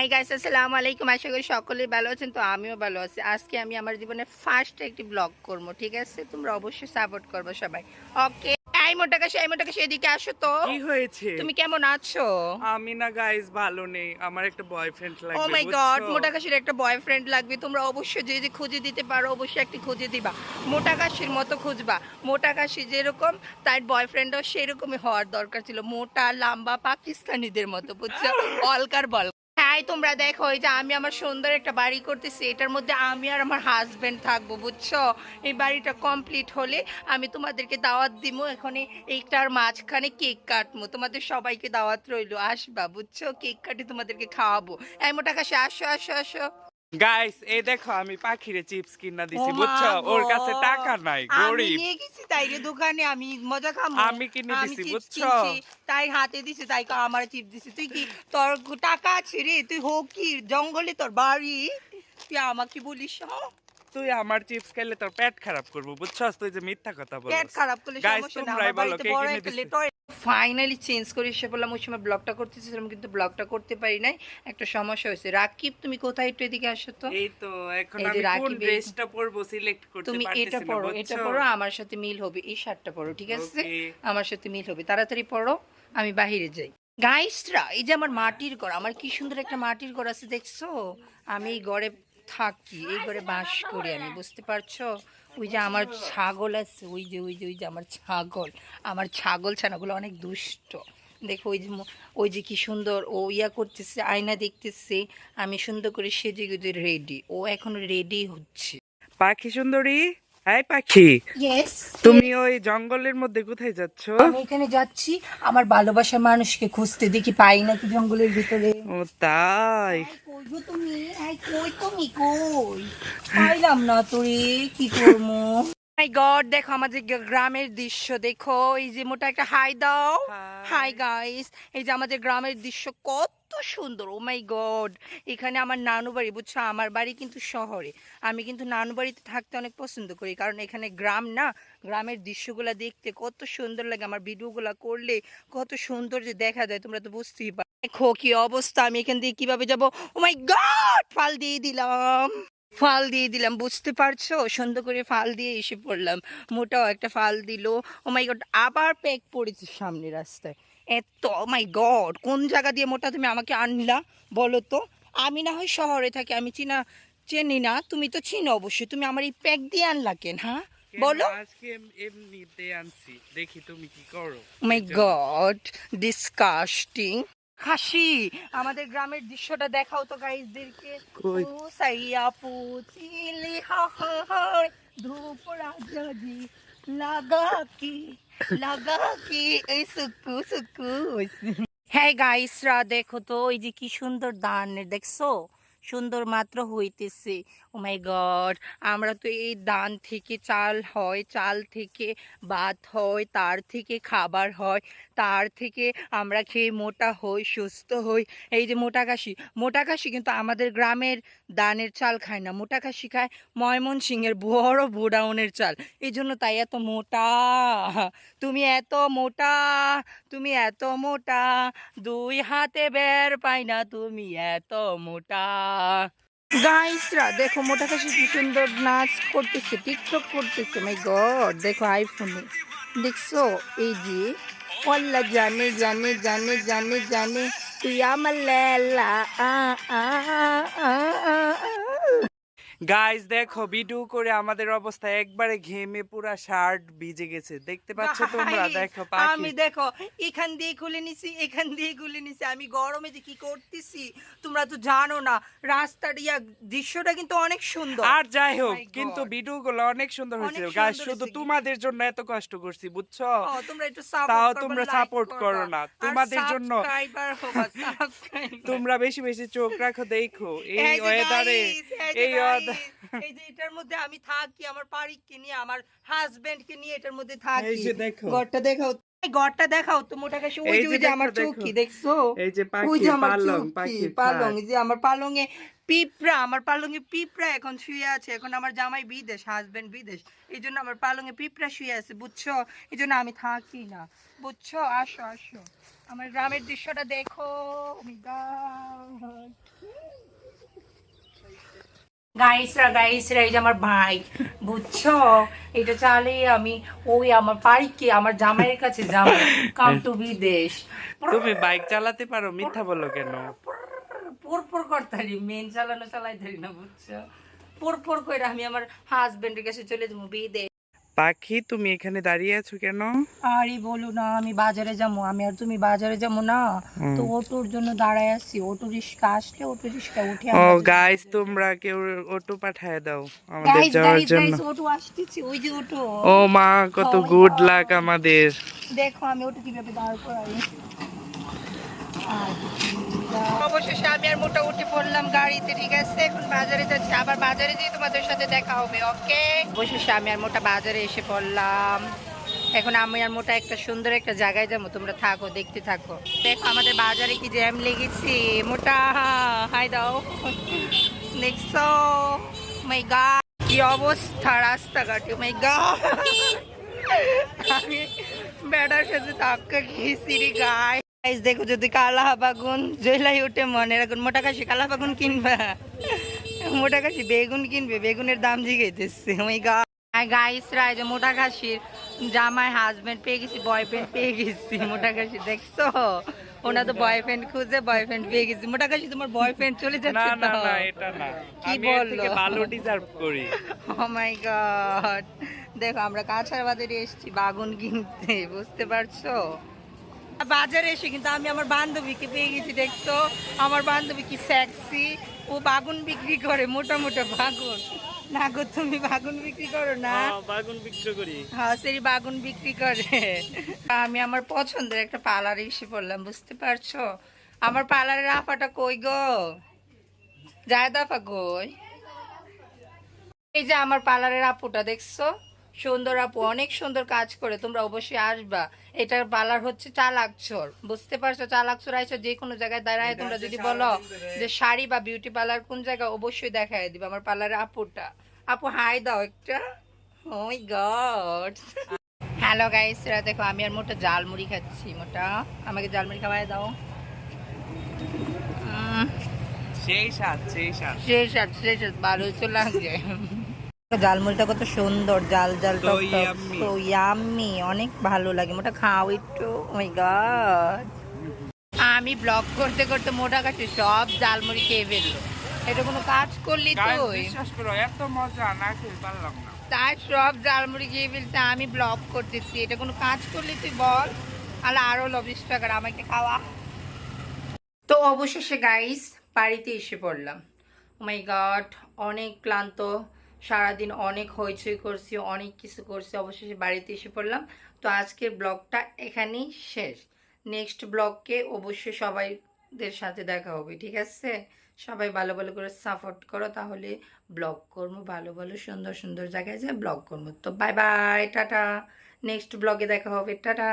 Hi guys, আসসালামু আলাইকুম। আশা করি সকলেই ভালো আছেন। তো আমিও ভালো আছি। আজকে আমি আমার জীবনের ফার্স্ট একটি ব্লগ করবো, ঠিক আছে? তোমরা অবশ্যই সাপোর্ট করবে সবাই, ওকে? এই মোটাকাশি এদিকে আসো তো। কি হয়েছে? তুমি কেমন আছো? আমি না গাইস ভালো নেই, আমার একটা বয়ফ্রেন্ড ও লাগবে মাই গড, বুঝছো। মোটাকাশির একটা বয়ফ্রেন্ড লাগবে। তোমরা অবশ্যই যে যে খুঁজে দিতে পারো অবশ্যই একটি খুঁজে দিবা। মোটাকাশির মতো খুঁজবা। মোটাকাশি যেরকম তার বয়ফ্রেন্ডও সেরকমই হওয়ার দরকার ছিল, মোটা লম্বা পাকিস্তানিদের মতো, বুঝছো? অলকার বল। হ্যাঁ, তোমরা দেখো, এই যে আমি আমার সুন্দর একটা বাড়ি করতেছি, এটার মধ্যে আমি আর আমার হাজবেন্ড থাকবো, বুঝছো? এই বাড়িটা কমপ্লিট হলে আমি তোমাদেরকে দাওয়াত দিব। এখানে এইটার মাঝখানে কেক কাটবো, তোমাদের সবাইকে দাওয়াত রইলো, আসবা, বুঝছো? কেক কাটে তোমাদেরকে খাওয়াবো। এই মোটা কাছে আসো আসো আসো। গাইস এই দেখো আমি পাখিরে চিপস কিনা ও দিছি মা বুঝছো, গো, ওর কাছে টাকা নাই, আমি গরিব। নিয়ে গেছি তাই রে দোকানে, আমি মজা খামো। আমি কিনে আমি দিছি চিপস বুঝছো। কিনছি, তাই হাতে দিছি, তাই আমার চিপস দিছি। তুই কি, তোর টাকা আছে রে? তুই হোক কি জঙ্গলে তোর বাড়ি, তুই আমাকে বলিস? হ্যাঁ, তুই আমার চিপস খাইলে তোর পেট খারাপ করবো বুঝছো, তুই যে মিথ্যা কথা পেট বলস। খারাপ করলে গাইস সমস্যা না, তোমরাই আমার বলো বাড়িতে কে বড় কিনে একটা দিছে। লেটর। ফাইনালি চেঞ্জ করে এসে বললাম, ওই সময় ব্লগটা করতেছিলাম কিন্তু ব্লগটা করতে পারি নাই, একটা সমস্যা হয়েছে। রাকিব, তুমি কোথায়? একটু এদিকে আসো তো। এই তো এখন এই যে আমি কোন রাকিবের, ড্রেসটা পরবো সিলেক্ট করতে তুমি এটা পারতেছি না পরো, এটা বুঝছো। পরো, আমার সাথে মিল হবে। এই শার্টটা পরো, ঠিক আছে? ওকে। আমার সাথে মিল হবে, তাড়াতাড়ি পরো, আমি বাহিরে যাই। গাইসরা, এই যে আমার মাটির ঘর, আমার কি সুন্দর একটা মাটির ঘর আছে, দেখছো? আমি এই ঘরে থাকি, এই ঘরে বাস করি আমি, বুঝতে পারছো? ওই যে আমার ছাগল আছে, ওই যে আমার ছাগল, আমার ছাগল ছানাগুলো অনেক দুষ্ট। দেখো ওই যে ওই যে কি সুন্দর ও ইয়া করতেছে, আয়না দেখতেছে। আমি সুন্দর করে সেজে গুজে রেডি, ও এখন রেডি হচ্ছে। পাখি সুন্দরী, হাই পাখি, ইয়েস। তুমি ওই জঙ্গলের মধ্যে কোথায় যাচ্ছ? আমি এখানে যাচ্ছি আমার ভালোবাসার মানুষকে খুঁজতে, দেখি পাই নাকি জঙ্গলের ভিতরে। ও তাই। আই কই গো তুমি? আই কই তুমি? কই পাইলাম না তোরে, কি করবো? মাই গড, দেখো আমাদের গ্রামের দৃশ্য, দেখো। এই যে মোটা একটা হাই দাও। High high. গাইস, এই যে আমাদের গ্রামের দৃশ্য কত সুন্দর। ও মাই গড, এখানে আমার নানু বাড়ি, বুঝছো? আমার বাড়ি কিন্তু শহরে। আমি কিন্তু নানু বাড়িতে থাকতে অনেক পছন্দ করি, কারণ এখানে গ্রাম না, গ্রামের দৃশ্যগুলা দেখতে কত সুন্দর লাগে। আমার ভিডিওগুলা করলে কত সুন্দর যে দেখা যায়, তোমরা তো বুঝতেই পারো। দেখো কি অবস্থা, আমি এখান দিয়ে কিভাবে যাব? ও মাই গড, ফাল দিয়ে দিলাম, ফাল দিয়ে দিলাম, বুঝতে পারছো? সুন্দর করে ফাল দিয়ে এসে পড়লাম। মোটাও একটা ফাল দিল। ও মাই গড, আবার প্যাক পড়েছে সামনে রাস্তায়। এত, ও মাই গড, কোন জায়গা দিয়ে মোটা তুমি আমাকে আনলা বলো তো? আমি না হয় শহরে থাকি, আমি চিনি না, তুমি তো চিনো অবশ্যই। তুমি আমার এই প্যাক দিয়ে আনলা কেন? হ্যাঁ কেন বলো। আজকে এমনিতে আনছি, দেখি তুমি কি করো ও মাই এই জন্য। God, disgusting. হাসি, আমাদের গ্রামের দৃশ্যটা দেখাও তো গাইসদেরকে। ও কই? সাইয়া পুচিলি হায়, ধূপ রাজাজি লাগা কি, লাগা কি, এই সুকু সুকু। হ্যাঁ গাইসরা, দেখো তো এই যে কি সুন্দর ধান, দেখছো? সুন্দর মাত্র হইতেছে। ও মাই গড, আমরা তো এই ধান থেকে চাল হয়, চাল থেকে ভাত হয়, তার থেকে খাবার হয়, তার থেকে আমরা খেয়ে মোটা হই, সুস্থ হই। এই যে মোটাকাশি, মোটাকাশি কিন্তু আমাদের গ্রামের ধানের চাল খায় না, মোটাকাশি খায় ময়মনসিংহের বড় গোডাউনের চাল, এই জন্য তাই এত মোটা। তুমি এত মোটা, তুমি এত মোটা, দুই হাতে বের পাই না, তুমি এত মোটা। গাইসরা, দেখো মোটাকাশি কি সুন্দর নাচ করতেছে, টিকটক করতেছে। মাই গড, দেখো আইফোনে, দেখছো? এই যে ওয়াল্লা জানে জানে জানে জানে জানে, তুই আমার লেলা আ আ আ আ আ। গাইস দেখো ভিডিও করে আমাদের অবস্থা একবারে ঘেমে পুরা শার্ট ভিজে গেছে, দেখতে পাচ্ছ তোমরা? গাইস, দেখো পাখি। আমি দেখো এখান দিয়ে খুলে নিছি, এখান দিয়ে খুলে নিছি, আমি গরমে যে কি করতেছি তোমরা তো জানো না। রাস্তার দৃশ্যটা কিন্তু অনেক সুন্দর। আর যাই ও হোক, মাই কিন্তু গড, ভিডিও গুলো অনেক সুন্দর হয়েছে অনেক গাইস, সুন্দর শুধু হয়েছে। তোমাদের জন্য এত কষ্ট করছি বুঝছো। ও, তোমরা একটু সাপোর্ট তাও করবা, তোমরা লাইক সাপোর্ট করবা, করো না, আর তোমাদের জন্য সাবস্ক্রাইবার হবা, সাবস্ক্রাইবার। তোমরা বেশি বেশি চোখ রাখো, দেখো এই এই যে ওয়েদারে। গাইস, এই যে এই গাইস, এই যে এটার মধ্যে আমি থাকি, আমার পারিককে নিয়ে, আমার হাজবেন্ডকে নিয়ে এটার মধ্যে এই থাকি। যে দেখো, ঘরটা দেখাও, এই ঘরটা দেখাও তো মোটাকাশি। ওই এই যে যে ওই যে দেখো আমার দেখো, চৌকি, দেখছো? এই যে ওই পাখি যে আমার পালং, চৌকি, পাখির পালং, খাট। এই যে আমার পালঙে পিঁপড়া, আমার পালঙে পিঁপড়া এখন শুয়ে আছে। এখন আমার জামাই বিদেশ, হাজবেন্ড বিদেশ, এই জন্য আমার পালঙে পিঁপড়া শুয়ে আছে, বুঝছো? এই জন্য আমি থাকি না, বুঝছো? আসো আসো, আমার গ্রামের দৃশ্যটা দেখো। Oh my God. গাইসরা এই যে আমার ভাই, বুঝছো, এটা চালিয়ে আমি ওই আমার পারিকে আমার জামাইয়ের কাছে যাবো, কাম টু বিদেশ। তুমি বাইক চালাতে পারো, মিথ্যা বলো কেন? পুরপুর করতারি, মেন চালানো চালাইতারি না, বুঝছো, পুরপুর করে আমি আমার হাজবেন্ডের কাছে চলে যাবো বিদেশ। পাখি, তুমি এখানে দাঁড়িয়ে আছো কেন? আরে বলো না, আমি বাজারে যাবো, আমি আর তুমি বাজারে যাবো না, তো অটোর জন্য দাঁড়ায় আছি, অটো রিক্সা আসলে অটো রিক্সা উঠে ও গাইস, তোমরা কেউ অটো পাঠায় দাও আমাদের যাওয়ার জন্য। অটো আসতেছি, ওই যে অটো। ও মা, কত গুড লাক আমাদের। দেখো আমি ওটা কিভাবে দাঁড় করাই। অবশেষে আমি আর মোটামুটি পড়লাম গাড়িতে, ঠিক আছে, এখন বাজারে যাচ্ছি, আবার বাজারে যেয়ে তোমাদের সাথে দেখা হবে, ওকে। অবশেষে আমি আর মোটা বাজারে এসে পড়লাম, এখন আমি আর মোটা একটা সুন্দর একটা জায়গায় যাবো, তোমরা থাকো, দেখতে থাকো। দেখো আমাদের বাজারে কি জ্যাম লেগেছে, মোটা হাই দাও, দেখছো, মাই গড কি অবস্থা রাস্তাঘাটে, মাই গড, আমি বেড়ার সাথে ধাক্কা খেয়েছি রে গায়ে। গাইস দেখো, যদি কালা বাগুন জেলাই ওঠে মনে রাখুন, মোটা কাশি কালা বাগুন কিনবা, মোটা কাশি বেগুন কিনবে, বেগুনের দাম জিগাইতেছে, ওই গাইসরা, এই যে মোটা কাশির জামাই হাজবেন্ড পেয়ে গেছি, বয়ফ্রেন্ড পেয়ে গেছি, মোটা কাশি দেখছো, ওনা তো বয়ফ্রেন্ড খুঁজে বয়ফ্রেন্ড পেয়ে গেছি, মোটা কাশি তোমার বয়ফ্রেন্ড চলে যাচ্ছে। না না না, এটা না, কি আমি এর থেকে বললো? ভালো ডিজার্ভ করি। ও মাই গড, দেখো আমরা কাঁচার বাজারে এসেছি বাগুন কিনতে, বুঝতে পারছো, বাজারে এসে কিন্তু আমি আমার বান্ধবীকে পেয়ে গেছি, দেখছো আমার বান্ধবী কি সেক্সি, ও বাগুন বিক্রি করে, মোটা মোটা বাগুন। না গো, তুমি বাগুন বিক্রি করো না? বাগুন বিক্রি করি। হ্যাঁ, সেই বাগুন বিক্রি করে। আমি আমার পছন্দের একটা পার্লারে এসে পড়লাম, বুঝতে পারছো, আমার পার্লারের আপাটা কই গো, জায়দা আপা কই? এই যে আমার পার্লারের আপুটা দেখছো, সুন্দর আপু, অনেক সুন্দর কাজ করে, তোমরা অবশ্যই আসবা। এটার পার্লার হচ্ছে চালাকচর, বুঝতে পারছো, চালাকচর আইসো, যে কোনো জায়গায় দাঁড়ায় তোমরা যদি বলো যে শাড়ি বা বিউটি পার্লার কোন জায়গায়, অবশ্যই দেখায় দিবা আমার পার্লারের আপুটা। আপু হাই দাও একটা, ও মাই গড। হ্যালো গাইসরা, দেখো আমি আর মোটা জালমুড়ি খাচ্ছি, মোটা আমাকে জালমুড়ি খাওয়াই দাও। সেই স্বাদ, সেই স্বাদ। সেই সাথ ভালো তো লাগছে। জালমুড়িটা কত সুন্দর, জাল জাল So টক টক, yummy. so yummy, অনেক ভালো লাগে, মোটা খাও একটু, ও মাই গড। আমি ব্লগ করতে করতে মোটা কাছে সব জালমুড়ি খেয়ে ফেললো, এটা কোনো কাজ করলি Guys, তুই? বিশ্বাস করো, এত মজা না খেয়ে পারলাম না। তাই সব জালমুড়ি খেয়ে ফেলছে, আমি ব্লগ করতেছি, এটা কোনো কাজ করলি তুই বল? আরো 20 টাকার আমাকে খাওয়া। তো অবশেষে গাইস বাড়িতে এসে পড়লাম, ও মাই গড, অনেক ক্লান্ত, সারাদিন অনেক হইচই করছি, অনেক কিছু করছি, অবশেষে বাড়িতে এসে পড়লাম। তো আজকের ব্লগটা এখানেই শেষ, নেক্সট ব্লগকে অবশ্যই সবাইদের সাথে দেখা হবে, ঠিক আছে, সবাই ভালো ভালো করে সাপোর্ট করো, তাহলে ব্লগ করবো, ভালো ভালো সুন্দর সুন্দর জায়গায় যায় ব্লগ করবো। তো বাই বাই, টাটা, নেক্সট ব্লগে দেখা হবে, টাটা।